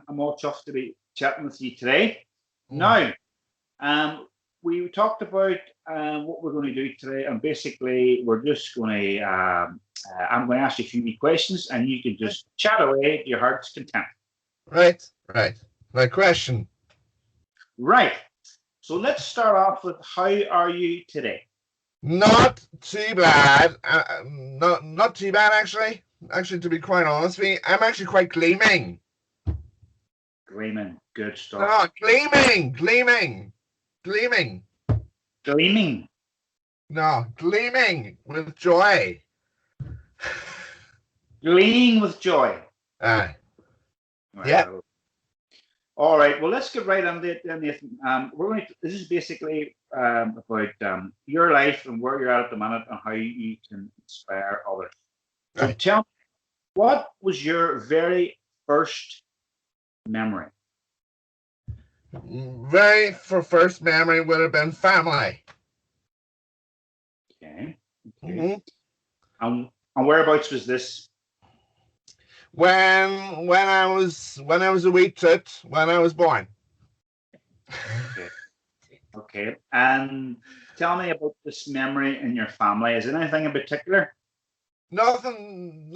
I'm all chuffed to be chatting with you today. Mm. Now, we talked about what we're going to do today, and basically, we're just going to. I'm going to ask you a few wee questions, and you can just chat away to your heart's content. Right, right. My question. Right. So let's start off with how are you today? Not too bad. Not too bad, actually. Actually, to be quite honest with you, I'm actually quite gleaming. Gleaming, good stuff. No, gleaming. Gleaming. No, gleaming with joy. Gleaming with joy. Right, yeah. All right. Well, let's get right on it, Nathan. This is basically about your life and where you're at the minute and how you can inspire others. So right. tell me, what was your very first memory? First memory would have been family. Okay. Mm-hmm. And whereabouts was this? When I was a wee toot, when I was born. Okay. And tell me about this memory in your family. Is there anything in particular? Nothing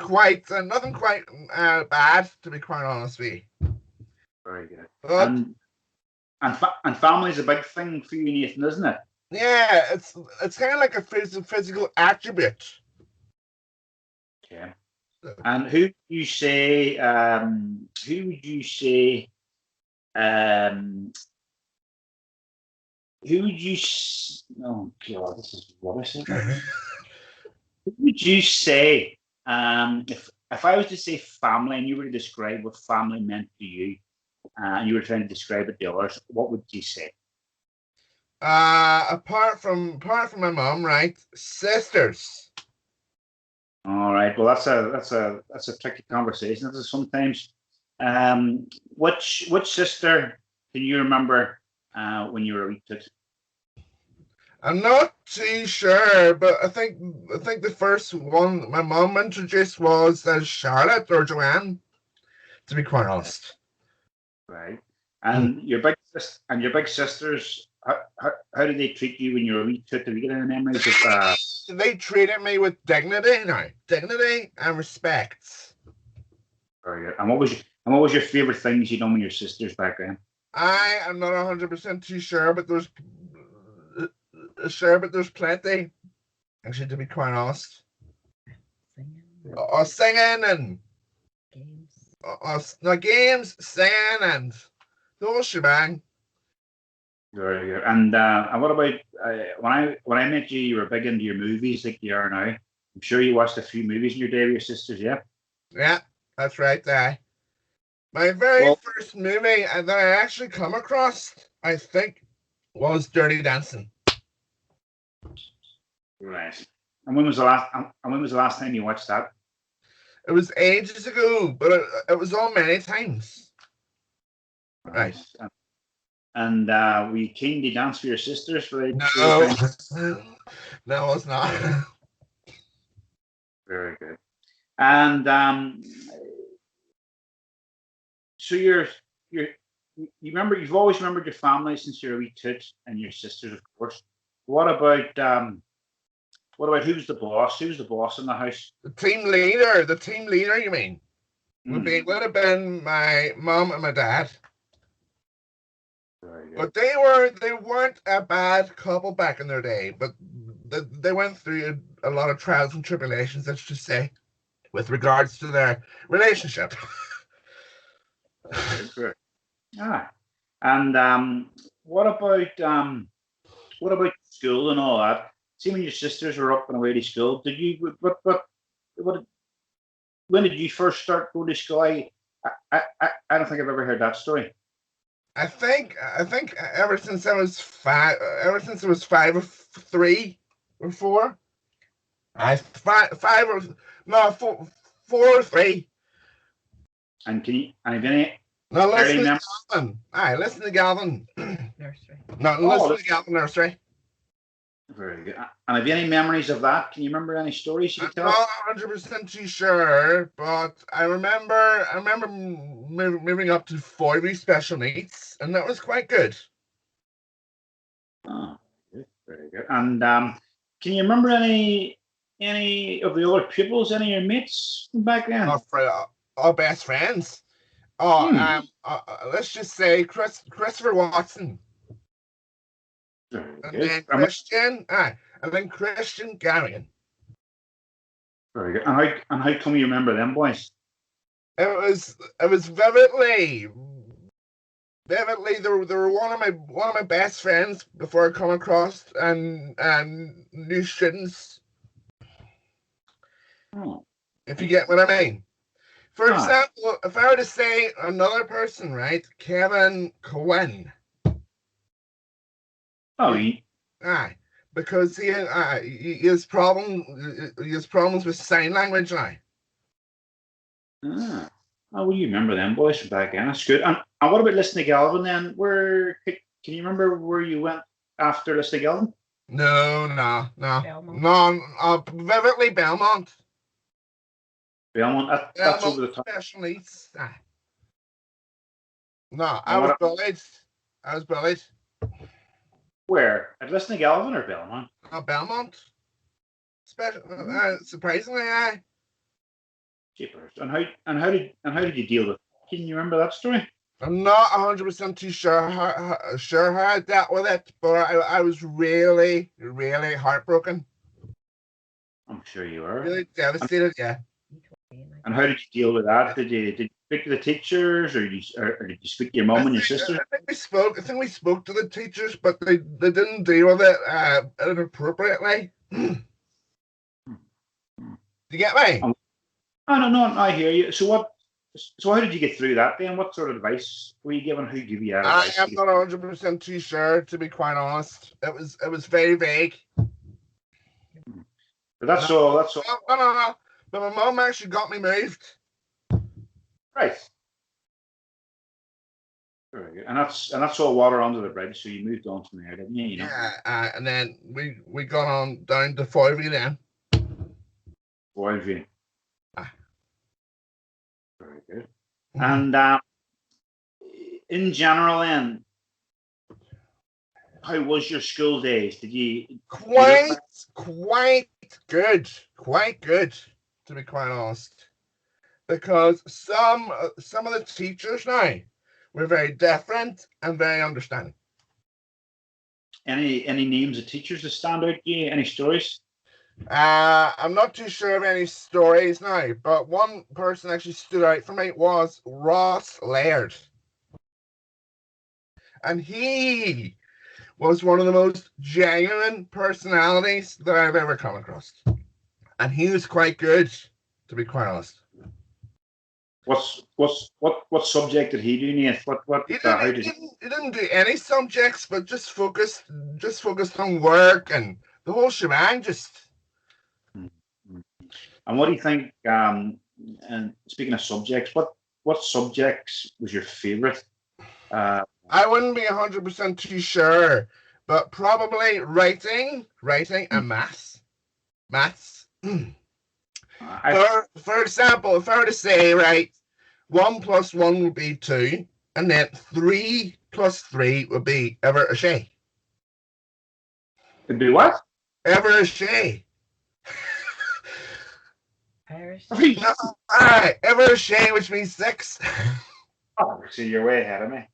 quite bad, to be quite honest with you. Very good. But, and family is a big thing for you, Nathan, isn't it? Yeah, it's kind of like a physical attribute. Okay. And who would you say? Who would you say? Oh God, this is rubbish. Who would you say? If I was to say family, and you were to describe what family meant to you, and you were trying to describe it to others, what would you say? Apart from my mom, right? Sisters. All right. Well, that's a tricky conversation. That's sometimes. Which sister can you remember when you were a wee kid? I'm not too sure, but I think the first one my mom introduced was Charlotte or Joanne, to be quite honest. Right. And your big sisters, how did they treat you when you were a wee kid? Did you get any memories of? They treated me with dignity and respect. Very good. And what was your favorite things you done with your sisters back then? I am not 100% too sure, but there's plenty. Actually, to be quite honest, singing and games, singing and the whole shebang. Very good. And what about when I met you? You were big into your movies, like you are now. I'm sure you watched a few movies in your day with your sisters, yeah. Yeah, that's right. My very first movie that I actually come across, I think, was Dirty Dancing. Right. And when was the last time you watched that? It was ages ago, but it was on many times. Right. And were you keen to dance for your sisters? No, no, it's not. Very good. And so you've always remembered your family since you're a wee toot, and your sisters, of course. What about who's the boss? Who's the boss in the house? The team leader, you mean? Would have been my mom and my dad. But they weren't a bad couple back in their day, but they went through a lot of trials and tribulations, let's just say, with regards to their relationship. Good. And what about school and all that? See, when your sisters were up and away to school, did you when did you first start going to school? I don't think I've ever heard that story. I think ever since it was 5 or 3 or 4. Four or 3. And can you any? No, listen to Galvin. Aye, listen to Galvin. Nursery. No, listen to Galvin Nursery. Very good. And have you any memories of that? Can you remember any stories you I'm could tell not us? 100% too sure, but I remember moving up to 40 special needs, and that was quite good. Oh, good. Very good. And can you remember any of the other pupils, any of your mates from back then? Our best friends. Oh, Hmm. let's just say Christopher Watson, Very and good. then Christian Garion. Very good. And how come you remember them boys? It was vividly. They were one of my best friends before I come across and new students, Oh, if you right. get what I mean. For Ah, example, if I were to say another person, right, Kevin Cowan, oh, you, aye, because he has problems with sign language now. ah. Oh, well, you remember them boys from back then. That's good. And what about listening to Galvin then? Can you remember where you went after listening to Galvin? No, no, no, Belmont. no. Vividly Belmont. Belmont. That's Belmont over the top. special needs. No, I And was what? bullied. I was bullied. Where? At listening to Galvin or Belmont? Belmont. Special. Hmm. Surprisingly, I. Jeepers. And how did you deal with it? Can you remember that story? I'm not 100% too sure how I dealt with it, but I was really, really heartbroken, I'm sure you were. really devastated. Yeah. And how did you deal with that? Did you speak to the teachers, or did you speak to your I mum and your think, sisters? I think we spoke. I think we spoke to the teachers, but they didn't deal with it appropriately. Do you get me? Um, I don't know. I hear you. So how did you get through that then? What sort of advice were you given? Who gave you that I advice? am not 100% too sure, to be quite honest. It was very vague. But No, that's all. That's all. no, no, no, no. But my mom actually got me moved. Right. Very good. And that's all water under the bridge. So you moved on from there, didn't you? You know. Yeah, and then we got on down to 40 then. Boy, have you. Ah. Very good. And in general, then, how was your school days? Did you look Quite, back? quite quite good, to be quite honest. Because some of the teachers now were very different and very understanding. Any names of teachers that stand out to you? Any stories? I'm not too sure of any stories now, but one person actually stood out for me was Ross Laird. And he was one of the most genuine personalities that I've ever come across. And he was quite good, to be quite honest. What subject did he do, Nate? He How didn't, did he he? didn't, he didn't do any subjects, but just focused on work and the whole shebang. Just And what do you think? And speaking of subjects, what subjects was your favourite? Uh, I wouldn't be 100% too sure, but probably writing, and maths. I For example, if I were to say, right, 1 + 1 would be 2, and then 3 + 3 would be ever a shay. could do what? Ever a shay. Irish. No, alright, ever a shay, which means 6. Oh, see, you're way ahead of me.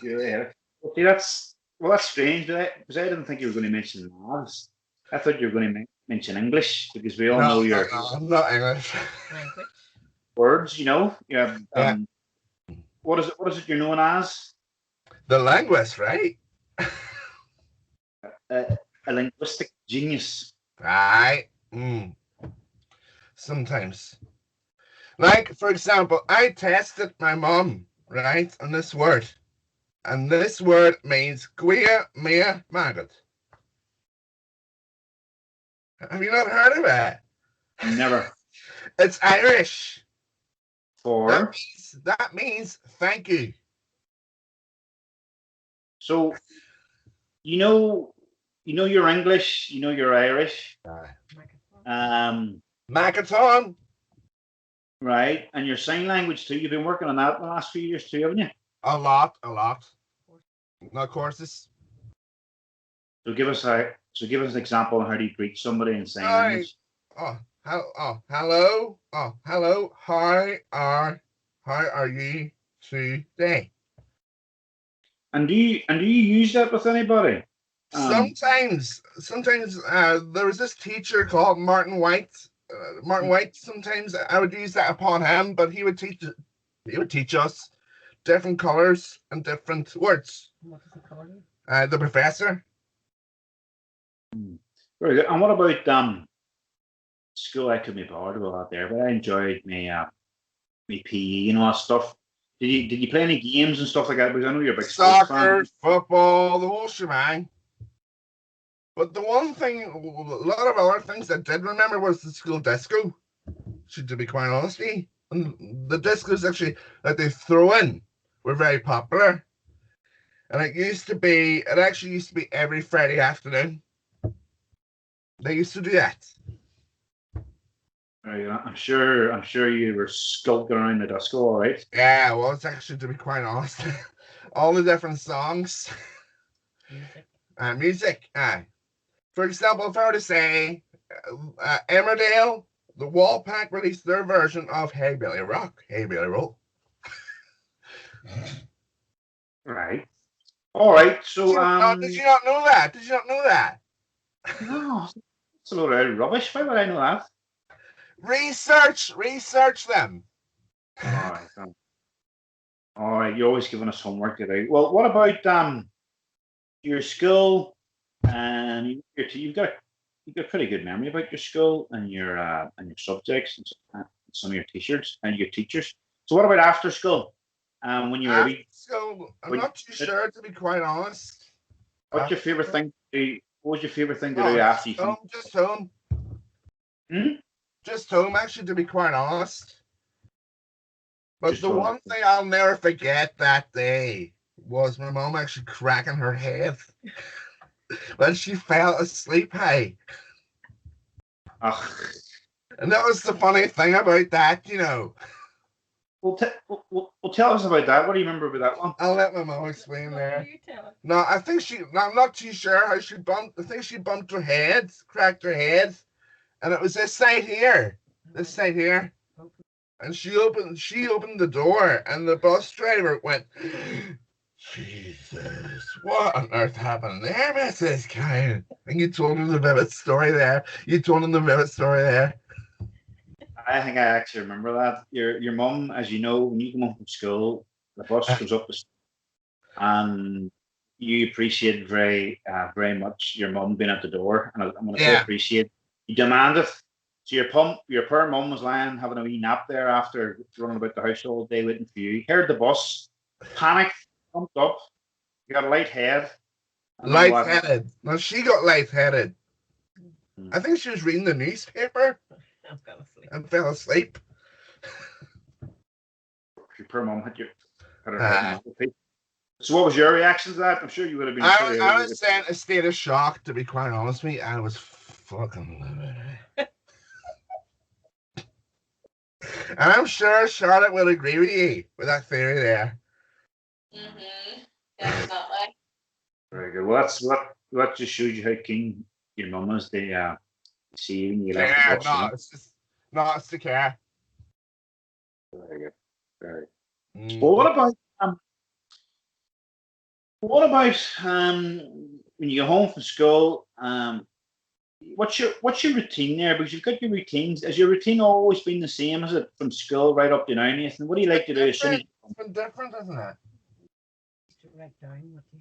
You're way ahead. Okay, that's strange. Because I didn't think you were going to mention maths. I thought you were going to mention English because we all No, know no, your no, I'm not English. Language. words. Yeah. Yeah, What is it you're known as? the linguist, right? A linguistic genius. Right. Sometimes. Like, for example, I tested my mom, right, on this word. And this word means Guia Mia Maggot. Have you not heard of it? Never. It's Irish. For That means thank you. so you know you know your English, you know your Irish, Makaton. right, and your sign language too. You've been working on that the last few years too, haven't you? A lot. No courses. So give us an example of how do you greet somebody in sign Hi. language. Hello. Hello. How are you today? And do you use that with anybody? Sometimes there was this teacher called Martin White. Martin White. Sometimes I would use that upon him, but he would teach us different colors and different words. What is the color? The professor. Very good. And what about school? I could be bored with that there, but I enjoyed my PE and all that stuff. Did you play any games and stuff like that? Because I know you're a big sports Soccer, fan. football, the whole shebang. But the one thing, a lot of other things I did remember was the school disco. To be quite honest, and the discos actually that they throw in were very popular. And it actually used to be every Friday afternoon. They used to do that. Right, I'm sure you were skulking around the disco, all right? Yeah, well, it's actually, to be quite honest, all the different songs. Music. For example, if I were to say Emmerdale, the Wallpack released their version of Hey Billy Rock, Hey Billy Roll. Right. All right. So did you not know that? Did you not know that? No, it's a load of rubbish. Why would I know that? Research them. All right. All right. You're always giving us homework to do. Well, what about your school? And you've got pretty good memory about your school and your subjects and some of your teachers and your teachers. So what about after school? When you were school, I'm not too sure, to be quite honest. What's your favorite thing to do? What was your favorite thing to do after you home? Just home. Just home, actually, to be quite honest. But just the home. One thing I'll never forget that day was my mom actually cracking her head when she fell asleep. Hey. And that was the funny thing about that, you know. Well, tell us about that. What do you remember about that one? I'll let my mom explain there. No, I think I'm not too sure how she bumped. I think she bumped her head, cracked her head, and it was this side here. And she opened the door, and the bus driver went, Jesus, what on earth happened there, Mrs. Cowan? And you told him the vivid story there. I think I actually remember that. Your mum, as you know, when you come home from school, the bus comes up and you appreciate very much your mum being at the door. And I'm going to say appreciate. You demanded. So your poor mum was lying having a wee nap there after running about the house all day waiting for you. Heard the bus, panicked, jumped up. You got a light head. Lightheaded. No, she got lightheaded. I think she was reading the newspaper. And fell asleep. Your poor mum had her head. So what was your reaction to that? I'm sure you would have been. I was in a state of shock, to be quite honest with me. I was fucking living it. And I'm sure Charlotte will agree with you with that theory there. Definitely. Very good. Well, that just shows you how keen your mum is. They see you when you left the bus. It's the care. Very good. Very good. Well, what about when you go home from school? What's your routine there? Because you've got your routines. Has your routine always been the same? Is it from school right up to now, Nathan? What do you like to do as soon as it's been different, isn't it? Write down what you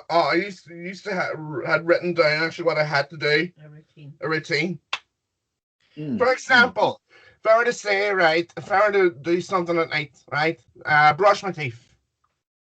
I used to had written down actually what I had to do. A routine. For example, if I were to say, if I were to do something at night, brush my teeth.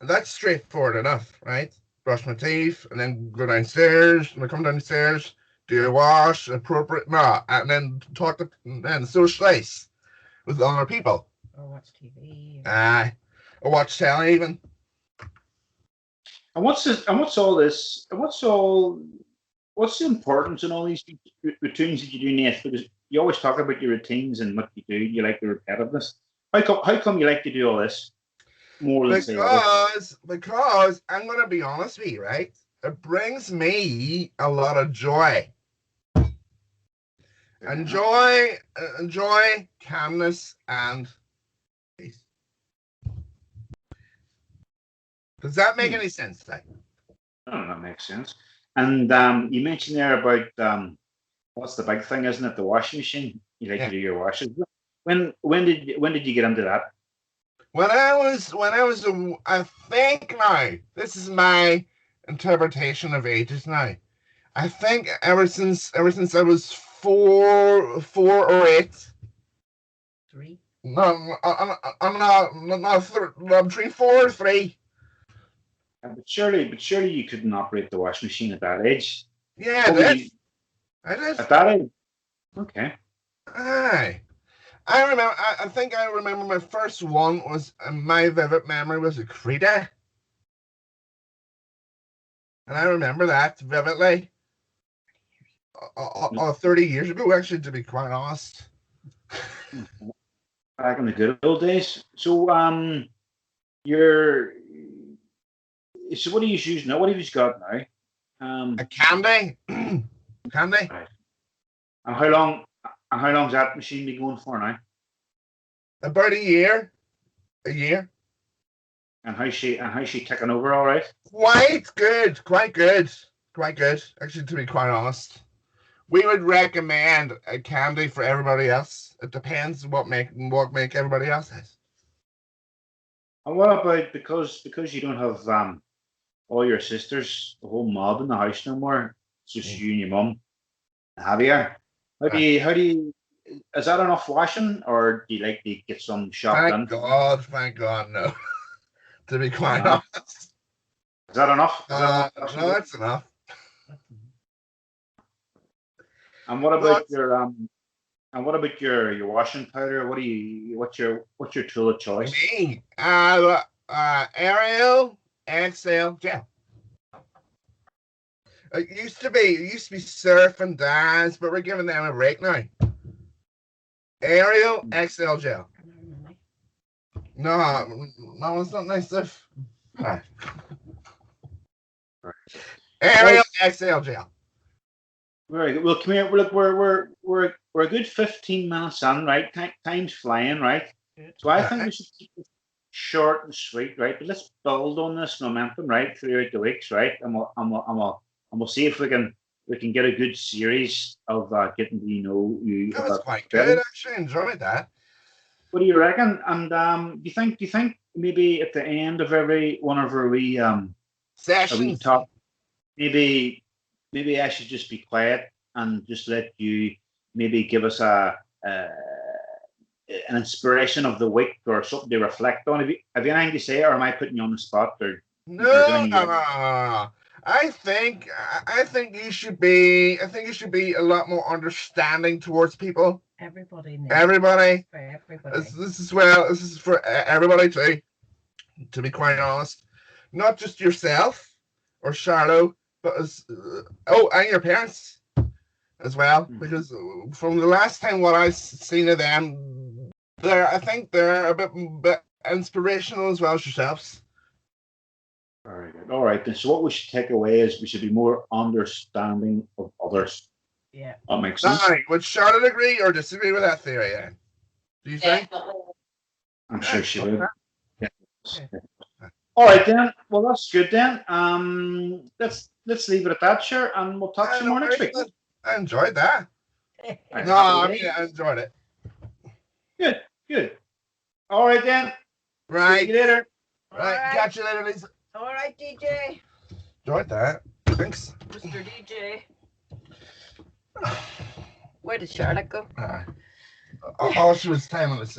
And that's straightforward enough, right? Brush my teeth and then go downstairs. And I come downstairs, do a wash, and then socialize with other people. Or watch TV. Or watch telly even. And what's this? And what's all this? And what's all? What's the importance in all these routines that you do, Nate? Because you always talk about your routines and what you do. You like the repetitiveness. How come you like to do all this more than say others? Because I'm gonna be honest with you, right? It brings me a lot of joy. Enjoy, calmness, and peace. Does that make any sense? Like? Oh, that makes sense. And you mentioned there about what's the big thing, isn't it? The washing machine. You like to do your washes. When did you get into that? I think now, this is my interpretation of ages now. I think ever since I was four or eight. 3. No, I'm between 4 or 3. But surely you couldn't operate the washing machine at that age. Yeah, I did. At that age. Okay. Aye. I remember. I think I remember my first one was my vivid memory was a Creta, and I remember that vividly. 30 years ago, actually, to be quite honest. Back in the good old days. So what are you using now? What have you got now? A Candy. Candy. Right. And how long's that machine been going for now? About a year. A year. And how's she ticking over all right? Quite good. Actually, to be quite honest. We would recommend a Candy for everybody else. It depends what make everybody else is. And what about because you don't have all your sisters, the whole mob in the house no more? It's just you and your mum. Javier. How do you is that enough washing, or do you like to get some shop done? Thank God, no. To be quite honest. Is that enough? No, that's enough. And what about your washing powder? What's your tool of choice? Me, Ariel XL gel. It used to be Surf and Dance, but we're giving them a break now. Ariel XL gel. No, it's not nice stuff. Right. Ariel XL gel. Very good. Well, come here. Look, we're a good 15 minutes in, right? Time's flying, right? So I think we should keep it short and sweet, right? But let's build on this momentum, right, throughout the weeks, right? And we'll see if we can get a good series of getting to know you. That was quite good. I actually enjoyed that. What do you reckon? And do you think maybe at the end of every one of our sessions, talk, maybe I should just be quiet and just let you maybe give us an inspiration of the week or something to reflect on. Have you anything to say, or am I putting you on the spot? Or no. I think you should be. I think you should be a lot more understanding towards people. Everybody. For everybody. This is for everybody too. To be quite honest, not just yourself or Charlotte, but and your parents as well. Because from the last time what I've seen of them, I think they're a bit inspirational as well as yourselves. Very good. All right, then. So what we should take away is we should be more understanding of others. Yeah. That makes sense. Would Charlotte agree or disagree with that theory then? Do you think? I'm sure she would. Yeah. All right then. Well, that's good then. Let's leave it at that, sure, and we'll talk some more next week. I enjoyed that. I enjoyed it. Good. All right then. Right. See you later. Right. Catch you later, Lisa. All right, DJ. Enjoyed that. Thanks. Mr. DJ. Where did Charlotte go? All she was timing was